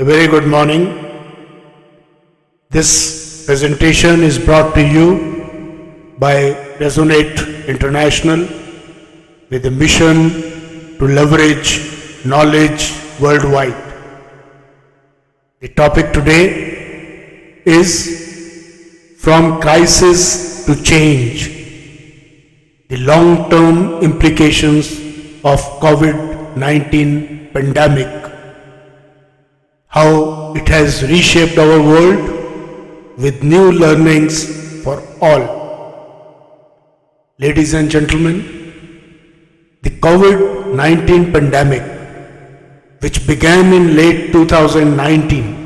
A very good morning. This presentation is brought to you by Resonate International with a mission to leverage knowledge worldwide. The topic today is From Crisis to Change, the long-term implications of COVID-19 pandemic, how it has reshaped our world with new learnings for all. Ladies and gentlemen, the COVID-19 pandemic, which began in late 2019,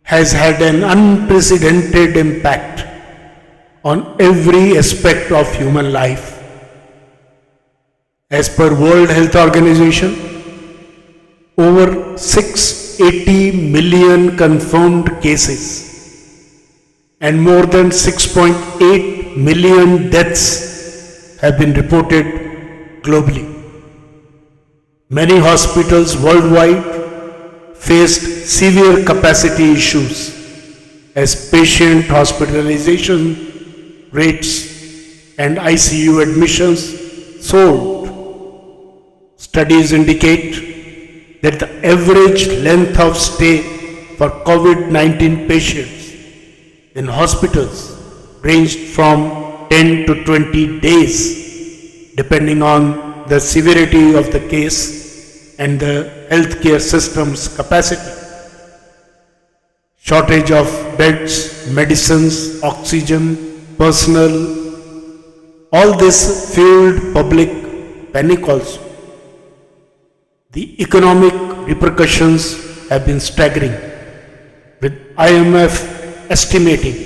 has had an unprecedented impact on every aspect of human life. As per World Health Organization, over 680 million confirmed cases and more than 6.8 million deaths have been reported globally. Many hospitals worldwide faced severe capacity issues as patient hospitalization rates and ICU admissions soared. Studies indicate that the average length of stay for COVID-19 patients in hospitals ranged from 10 to 20 days, depending on the severity of the case and the healthcare system's capacity. Shortage of beds, medicines, oxygen, personnel, all this fueled public panic also. The economic repercussions have been staggering, with IMF estimating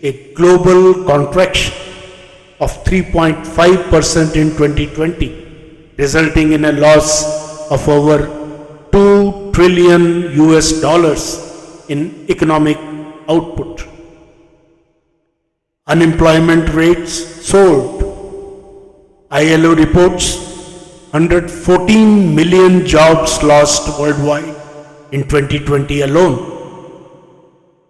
a global contraction of 3.5% in 2020, resulting in a loss of over $2 trillion in economic output. Unemployment rates soared. ILO reports 114 million jobs lost worldwide in 2020 alone.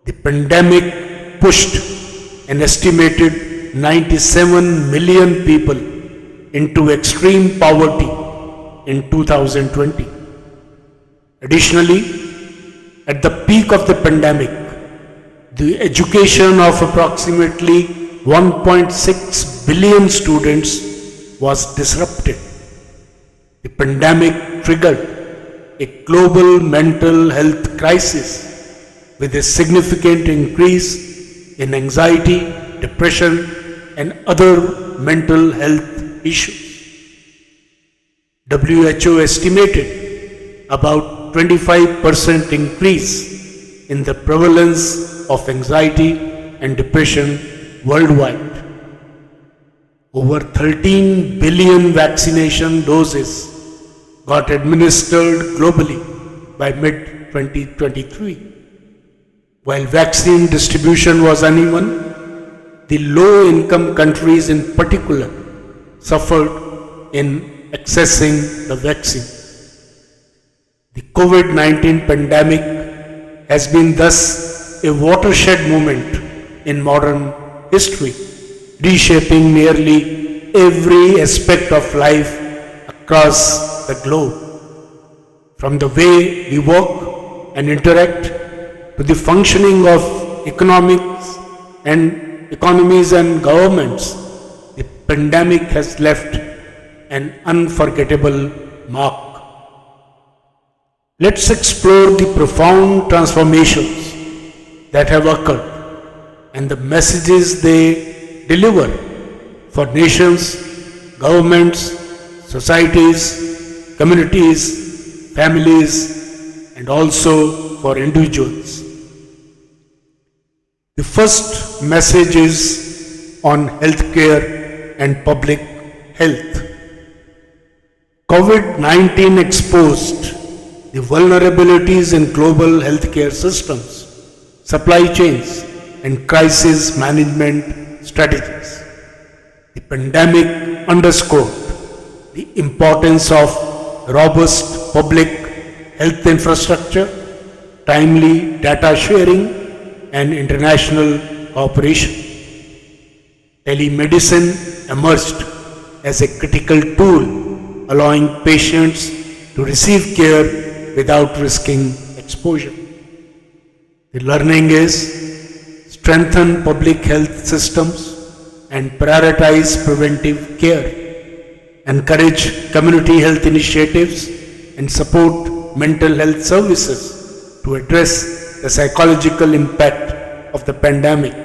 The pandemic pushed an estimated 97 million people into extreme poverty in 2020. Additionally, at the peak of the pandemic, the education of approximately 1.6 billion students was disrupted. The pandemic triggered a global mental health crisis with a significant increase in anxiety, depression, and other mental health issues. WHO estimated about 25% increase in the prevalence of anxiety and depression worldwide. Over 13 billion vaccination doses got administered globally by mid-2023. While vaccine distribution was uneven, the low-income countries in particular suffered in accessing the vaccine. The COVID-19 pandemic has been thus a watershed moment in modern history, reshaping nearly every aspect of life across the globe. From the way we work and interact to the functioning of economics and economies and governments, the pandemic has left an unforgettable mark. Let's explore the profound transformations that have occurred and the messages they deliver for nations, governments, societies, communities, families, and also for individuals. The first message is on healthcare and public health. COVID-19 exposed the vulnerabilities in global healthcare systems, supply chains, and crisis management strategies. The pandemic underscored the importance of robust public health infrastructure timely data sharing and international cooperation. Telemedicine emerged as a critical tool, allowing patients to receive care without risking exposure. The learning is strengthen public health systems and prioritize preventive care, encourage community health initiatives, and support mental health services to address the psychological impact of the pandemic.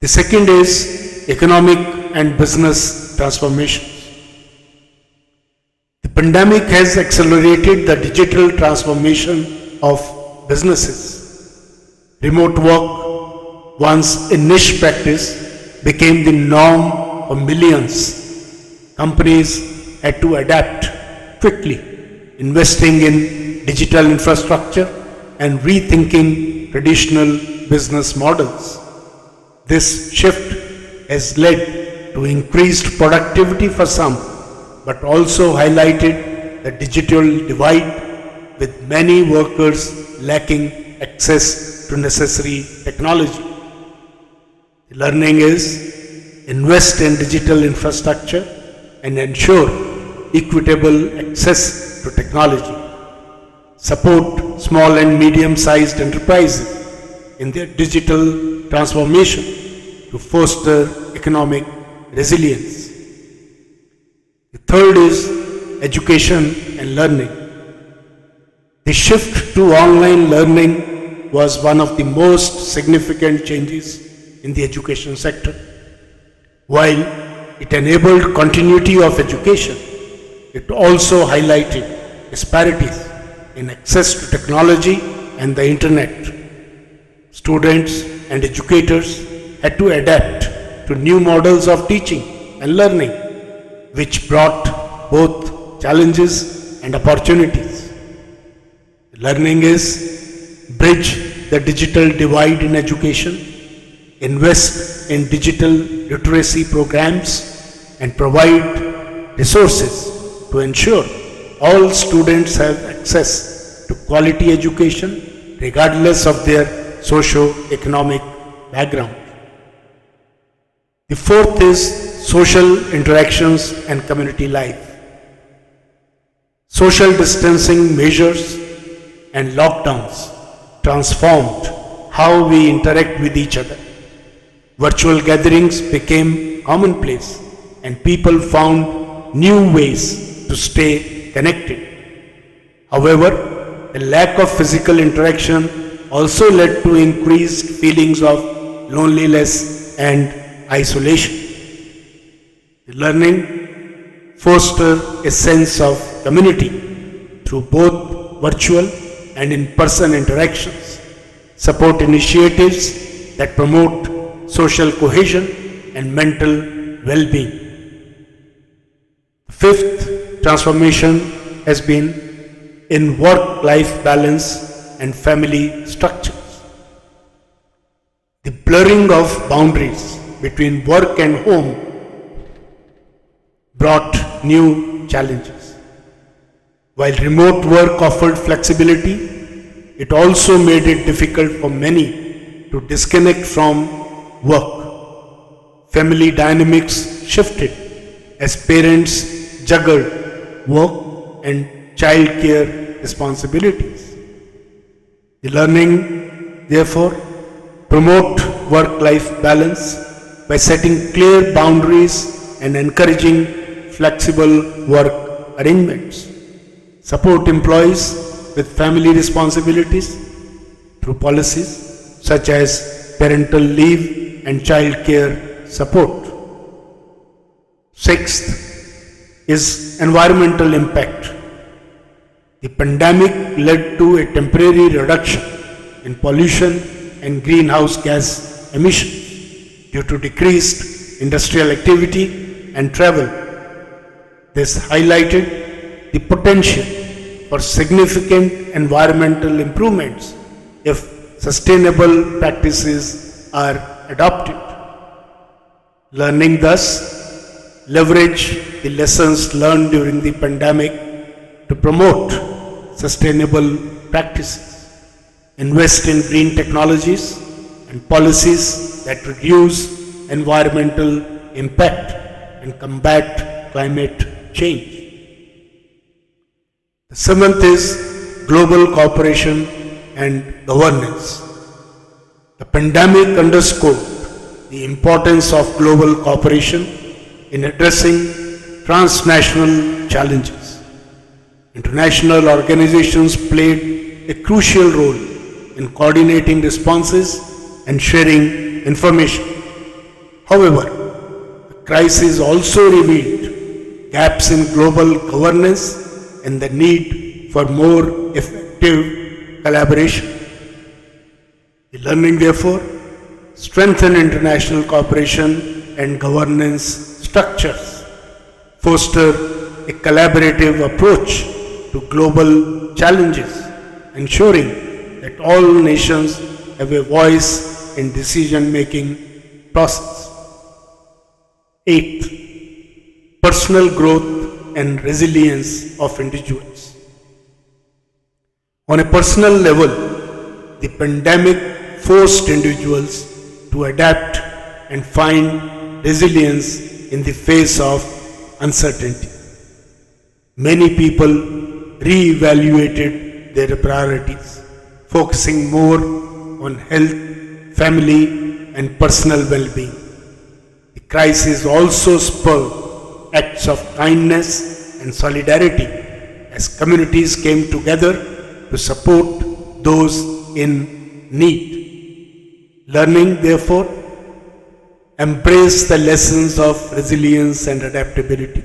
The second is economic and business transformation. The pandemic has accelerated the digital transformation of businesses. Remote work, once a niche practice, became the norm for millions. Companies had to adapt quickly, investing in digital infrastructure and rethinking traditional business models. This shift has led to increased productivity for some, but also highlighted the digital divide, with many workers lacking access to necessary technology. The learning is invest in digital infrastructure and ensure equitable access to technology. Support small and medium-sized enterprises in their digital transformation to foster economic resilience. The third is education and learning. The shift to online learning was one of the most significant changes in the education sector. While it enabled continuity of education, it also highlighted disparities in access to technology and the internet. Students and educators had to adapt to new models of teaching and learning, which brought both challenges and opportunities. Learning is bridge the digital divide in education, invest in digital literacy programs, and provide resources to ensure all students have access to quality education regardless of their socio-economic background. The fourth is social interactions and community life. Social distancing measures and lockdowns transformed how we interact with each other. Virtual gatherings became commonplace and people found new ways to stay connected. However, the lack of physical interaction also led to increased feelings of loneliness and isolation. The learning fostered a sense of community through both virtual and in-person interactions, support initiatives that promote social cohesion and mental well-being. Fifth transformation has been in work-life balance and family structures. The blurring of boundaries between work and home brought new challenges. While remote work offered flexibility, it also made it difficult for many to disconnect from work. Family dynamics shifted as parents juggled work and childcare responsibilities. The learning, therefore, promote work-life balance by setting clear boundaries and encouraging flexible work arrangements. Support employees with family responsibilities through policies such as parental leave and child care support. Sixth is environmental impact. The pandemic led to a temporary reduction in pollution and greenhouse gas emissions due to decreased industrial activity and travel. This highlighted the potential for significant environmental improvements if sustainable practices are adopted. Learning thus leverage the lessons learned during the pandemic to promote sustainable practices, invest in green technologies and policies that reduce environmental impact and combat climate change. The seventh is global cooperation and governance. The pandemic underscored the importance of global cooperation in addressing transnational challenges. International organizations played a crucial role in coordinating responses and sharing information. However, the crisis also revealed gaps in global governance and the need for more effective collaboration. The learning, therefore, strengthen international cooperation and governance structures, foster a collaborative approach to global challenges, ensuring that all nations have a voice in decision-making process. Eighth, personal growth and resilience of individuals. On a personal level, the pandemic forced individuals to adapt and find resilience in the face of uncertainty. Many people re-evaluated their priorities, focusing more on health, family, and personal well-being. The crisis also spurred acts of kindness and solidarity as communities came together to support those in need. Learning, therefore, embrace the lessons of resilience and adaptability,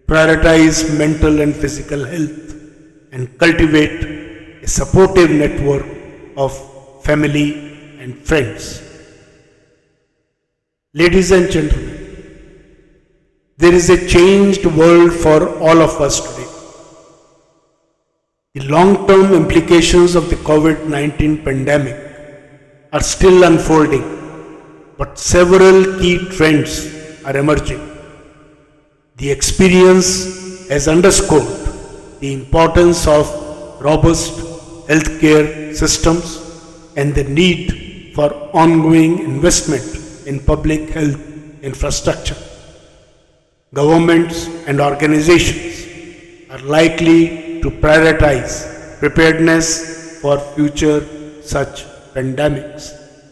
prioritize mental and physical health, and cultivate a supportive network of family and friends. Ladies and gentlemen, there is a changed world for all of us today. The long-term implications of the COVID-19 pandemic are still unfolding, but several key trends are emerging. The experience has underscored the importance of robust healthcare systems and the need for ongoing investment in public health infrastructure. Governments and organizations are likely to prioritize preparedness for future such pandemics,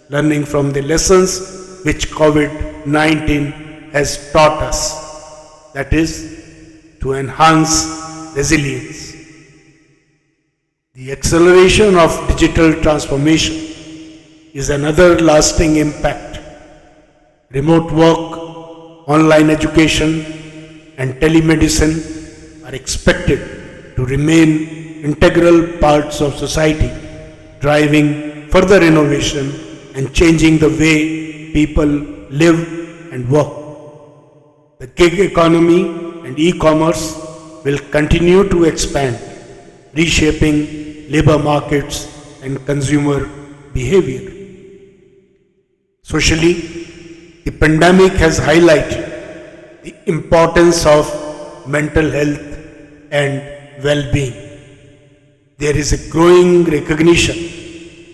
learning from the lessons which COVID-19 has taught us, that is, to enhance resilience. The acceleration of digital transformation is another lasting impact. Remote work, online education, and telemedicine are expected to remain integral parts of society, driving further innovation and changing the way people live and work. The gig economy and e-commerce will continue to expand, reshaping labor markets and consumer behavior. Socially, the pandemic has highlighted the importance of mental health and well-being. There is a growing recognition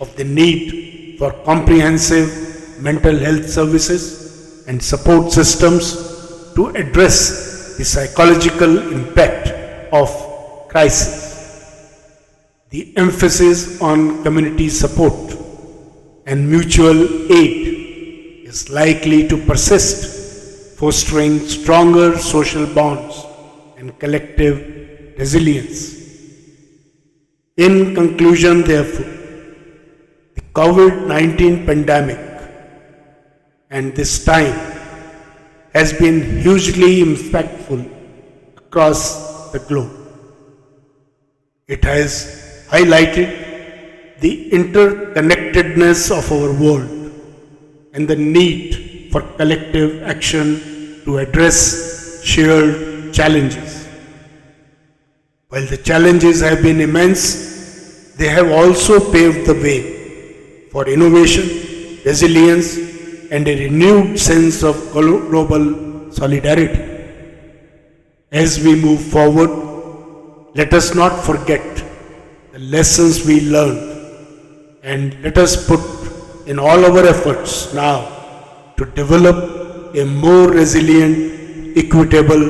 of the need for comprehensive mental health services and support systems to address the psychological impact of crisis. The emphasis on community support and mutual aid is likely to persist, fostering stronger social bonds and collective resilience. In conclusion, therefore, the COVID-19 pandemic and this time has been hugely impactful across the globe. It has highlighted the interconnectedness of our world and the need for collective action to address shared challenges. While the challenges have been immense, they have also paved the way for innovation, resilience, and a renewed sense of global solidarity. As we move forward, let us not forget the lessons we learned, and let us put in all our efforts now to develop a more resilient, equitable,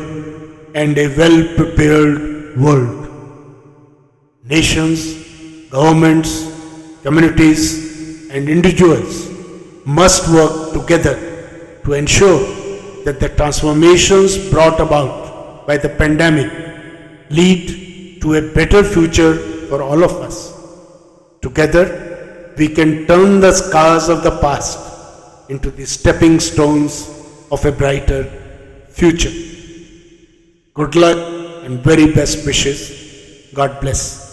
and a well-prepared world. Nations, governments, communities, and individuals must work together to ensure that the transformations brought about by the pandemic lead to a better future for all of us. Together, we can turn the scars of the past into the stepping stones of a brighter future. Good luck and very best wishes. God bless.